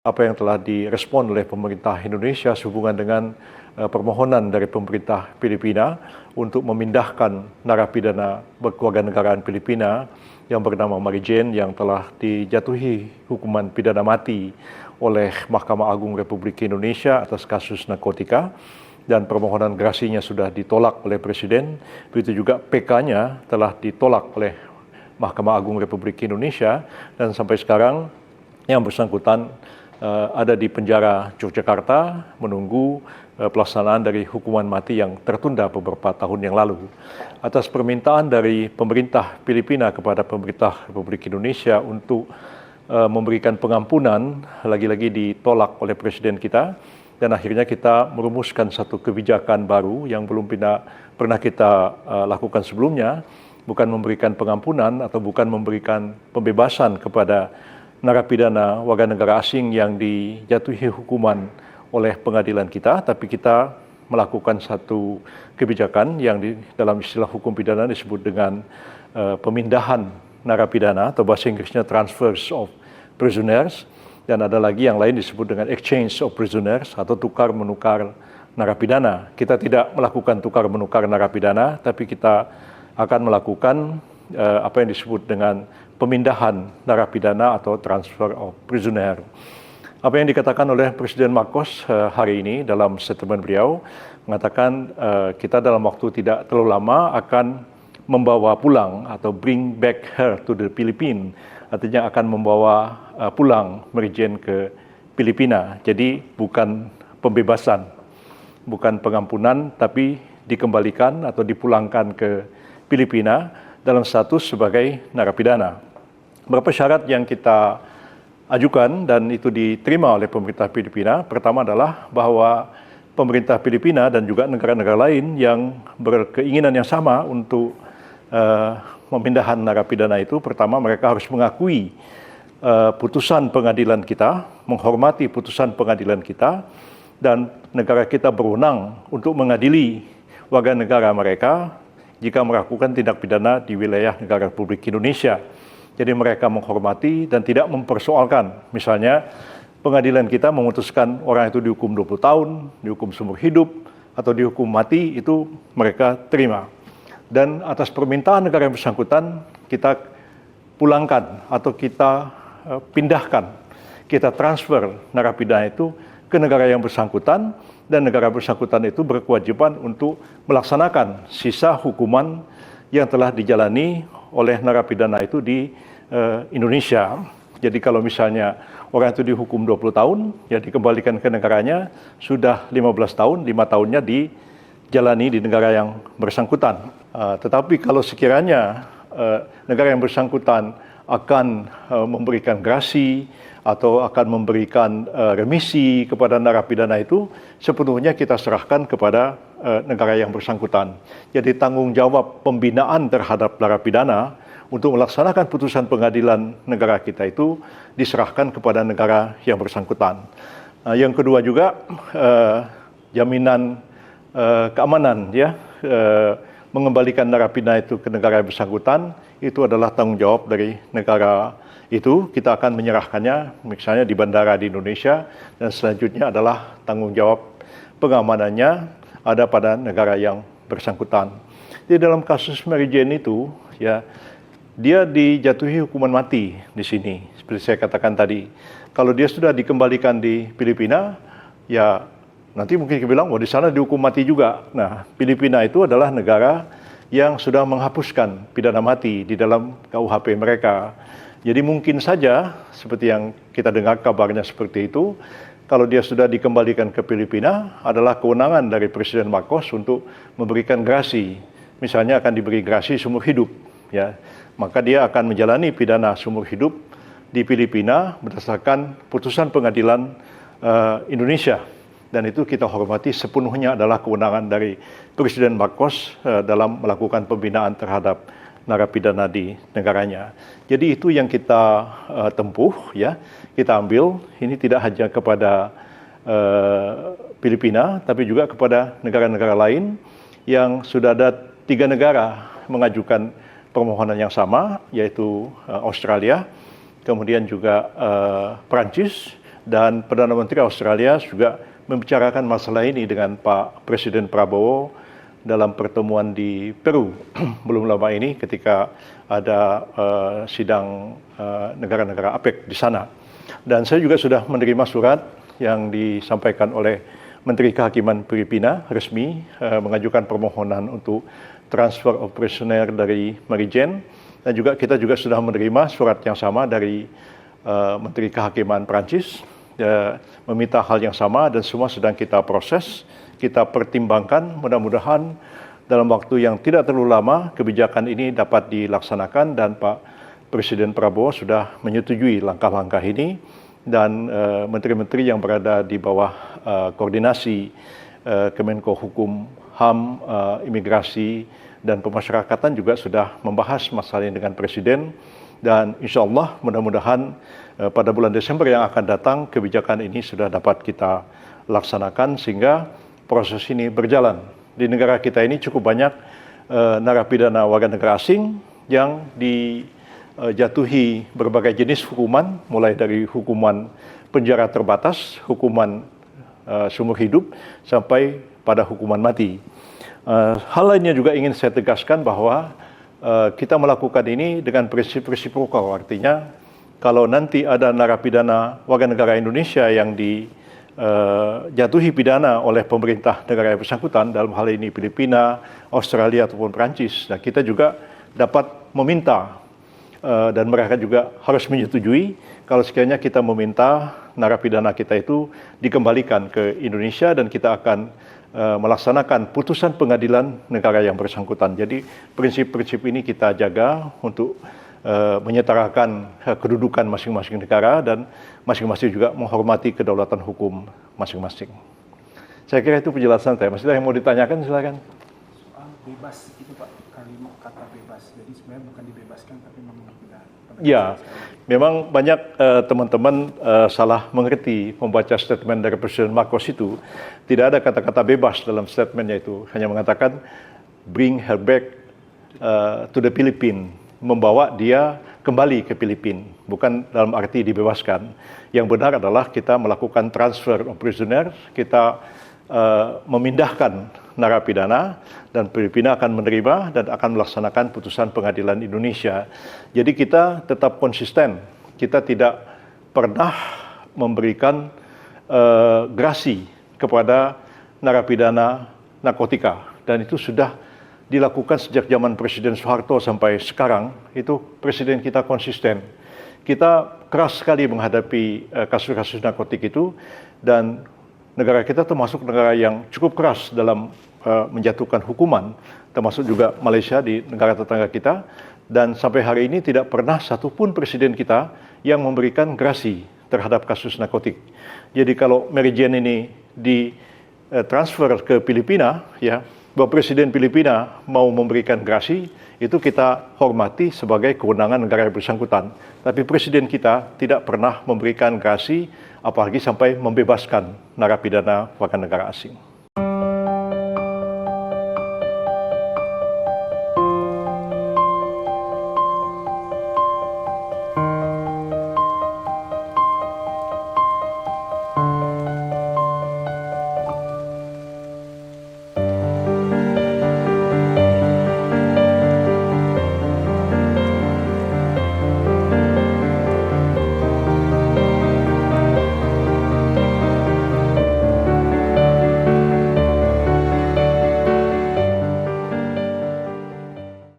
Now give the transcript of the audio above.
apa yang telah direspon oleh pemerintah Indonesia sehubungan dengan permohonan dari pemerintah Filipina untuk memindahkan narapidana berkewarganegaraan Filipina yang bernama Mary Jane yang telah dijatuhi hukuman pidana mati oleh Mahkamah Agung Republik Indonesia atas kasus narkotika, dan permohonan gerasinya sudah ditolak oleh Presiden. Begitu juga PK-nya telah ditolak oleh Mahkamah Agung Republik Indonesia, dan sampai sekarang yang bersangkutan ada di penjara Yogyakarta menunggu pelaksanaan dari hukuman mati yang tertunda beberapa tahun yang lalu. Atas permintaan dari pemerintah Filipina kepada pemerintah Republik Indonesia untuk memberikan pengampunan, lagi-lagi ditolak oleh Presiden kita, dan akhirnya kita merumuskan satu kebijakan baru yang belum pernah kita lakukan sebelumnya, bukan memberikan pengampunan atau bukan memberikan pembebasan kepada narapidana warga negara asing yang dijatuhi hukuman oleh pengadilan kita, tapi kita melakukan satu kebijakan yang dalam istilah hukum pidana disebut dengan pemindahan narapidana, atau bahasa Inggrisnya transfers of prisoners, dan ada lagi yang lain disebut dengan exchange of prisoners atau tukar menukar narapidana. Kita tidak melakukan tukar menukar narapidana, tapi kita akan melakukan apa yang disebut dengan pemindahan narapidana atau transfer of prisoner. Apa yang dikatakan oleh Presiden Marcos hari ini dalam statement beliau mengatakan kita dalam waktu tidak terlalu lama akan membawa pulang atau bring back her to the Philippines, artinya akan membawa pulang Mary Jane ke Filipina. Jadi bukan pembebasan, bukan pengampunan, tapi dikembalikan atau dipulangkan ke Filipina dalam status sebagai narapidana. Beberapa syarat yang kita ajukan dan itu diterima oleh pemerintah Filipina. Pertama adalah bahwa pemerintah Filipina dan juga negara-negara lain yang berkeinginan yang sama untuk pemindahan narapidana itu, pertama mereka harus mengakui putusan pengadilan kita, menghormati putusan pengadilan kita, dan negara kita berwenang untuk mengadili warga negara mereka jika melakukan tindak pidana di wilayah negara Republik Indonesia. Jadi mereka menghormati dan tidak mempersoalkan. Misalnya pengadilan kita memutuskan orang itu dihukum 20 tahun, dihukum seumur hidup, atau dihukum mati, itu mereka terima. Dan atas permintaan negara yang bersangkutan, kita pulangkan atau kita pindahkan, kita transfer narapidana itu ke negara yang bersangkutan, dan negara bersangkutan itu berkewajiban untuk melaksanakan sisa hukuman yang telah dijalani oleh narapidana itu di Indonesia. Jadi kalau misalnya orang itu dihukum 20 tahun, ya dikembalikan ke negaranya, sudah 15 tahun, 5 tahunnya dijalani di negara yang bersangkutan. Tetapi kalau sekiranya negara yang bersangkutan akan memberikan grasi atau akan memberikan remisi kepada narapidana itu, sepenuhnya kita serahkan kepada negara yang bersangkutan. Jadi tanggung jawab pembinaan terhadap narapidana untuk melaksanakan putusan pengadilan negara kita itu diserahkan kepada negara yang bersangkutan. Yang kedua juga jaminan keamanan, ya, mengembalikan narapidana itu ke negara yang bersangkutan itu adalah tanggung jawab dari negara itu. Kita akan menyerahkannya misalnya di bandara di Indonesia, dan selanjutnya adalah tanggung jawab pengamanannya ada pada negara yang bersangkutan. Jadi dalam kasus Mary Jane itu, ya, dia dijatuhi hukuman mati di sini, seperti saya katakan tadi. Kalau dia sudah dikembalikan di Filipina, ya nanti mungkin kita bilang, oh di sana dihukum mati juga. Nah, Filipina itu adalah negara yang sudah menghapuskan pidana mati di dalam KUHP mereka. Jadi mungkin saja, seperti yang kita dengar kabarnya seperti itu, kalau dia sudah dikembalikan ke Filipina, adalah kewenangan dari Presiden Marcos untuk memberikan grasi. Misalnya akan diberi grasi seumur hidup, ya. Maka dia akan menjalani pidana seumur hidup di Filipina berdasarkan putusan pengadilan Indonesia. Dan itu kita hormati, sepenuhnya adalah kewenangan dari Presiden Marcos dalam melakukan pembinaan terhadap narapidana di negaranya. Jadi itu yang kita tempuh, ya, kita ambil. Ini tidak hanya kepada Filipina, tapi juga kepada negara-negara lain yang sudah ada 3 negara mengajukan permohonan yang sama, yaitu Australia, kemudian juga Perancis, dan Perdana Menteri Australia juga membicarakan masalah ini dengan Pak Presiden Prabowo dalam pertemuan di Peru belum lama ini ketika ada sidang negara-negara APEC di sana. Dan saya juga sudah menerima surat yang disampaikan oleh Menteri Kehakiman Filipina resmi mengajukan permohonan untuk transfer operasional dari Marijane, dan juga kita juga sudah menerima surat yang sama dari Menteri Kehakiman Prancis meminta hal yang sama, dan semua sedang kita proses, kita pertimbangkan. Mudah-mudahan dalam waktu yang tidak terlalu lama kebijakan ini dapat dilaksanakan, dan Pak Presiden Prabowo sudah menyetujui langkah-langkah ini, dan menteri-menteri yang berada di bawah koordinasi Kemenko Hukum, HAM, Imigrasi, dan Pemasyarakatan juga sudah membahas masalah ini dengan Presiden, dan insya Allah mudah-mudahan pada bulan Desember yang akan datang kebijakan ini sudah dapat kita laksanakan sehingga proses ini berjalan. Di negara kita ini cukup banyak narapidana warga negara asing yang dijatuhi berbagai jenis hukuman, mulai dari hukuman penjara terbatas, hukuman seumur hidup, sampai pada hukuman mati. Hal lainnya juga ingin saya tegaskan bahwa kita melakukan ini dengan prinsip-prinsip rukun, artinya kalau nanti ada narapidana warga negara Indonesia yang dijatuhi pidana oleh pemerintah negara yang bersangkutan, dalam hal ini Filipina, Australia ataupun Perancis, nah kita juga dapat meminta dan mereka juga harus menyetujui kalau sekiranya kita meminta narapidana kita itu dikembalikan ke Indonesia, dan kita akan melaksanakan putusan pengadilan negara yang bersangkutan. Jadi prinsip-prinsip ini kita jaga untuk menyetarakan kedudukan masing-masing negara, dan masing-masing juga menghormati kedaulatan hukum masing-masing. Saya kira itu penjelasan saya. Masih ada yang mau ditanyakan, silakan. Soal bebas itu Pak, kalimat kata bebas. Jadi sebenarnya bukan dibebaskan tapi memang tidak. Ya, memang banyak teman-teman salah mengerti membaca statement dari Presiden Marcos itu. Tidak ada kata-kata bebas dalam statementnya itu. Hanya mengatakan bring her back to the Philippines, membawa dia kembali ke Filipina, bukan dalam arti dibebaskan. Yang benar adalah kita melakukan transfer of prisoner, kita memindahkan narapidana, dan Filipina akan menerima dan akan melaksanakan putusan pengadilan Indonesia. Jadi kita tetap konsisten, kita tidak pernah memberikan grasi kepada narapidana narkotika, dan itu sudah dilakukan sejak zaman Presiden Soeharto sampai sekarang. Itu Presiden kita konsisten. Kita keras sekali menghadapi kasus-kasus narkotik itu, dan negara kita termasuk negara yang cukup keras dalam menjatuhkan hukuman, termasuk juga Malaysia di negara tetangga kita, dan sampai hari ini tidak pernah satupun presiden kita yang memberikan grasi terhadap kasus narkotik. Jadi kalau Marijane ini ditransfer ke Filipina, ya, bahwa Presiden Filipina mau memberikan grasi, itu kita hormati sebagai kewenangan negara yang bersangkutan. Tapi Presiden kita tidak pernah memberikan grasi, apalagi sampai membebaskan narapidana warga negara asing.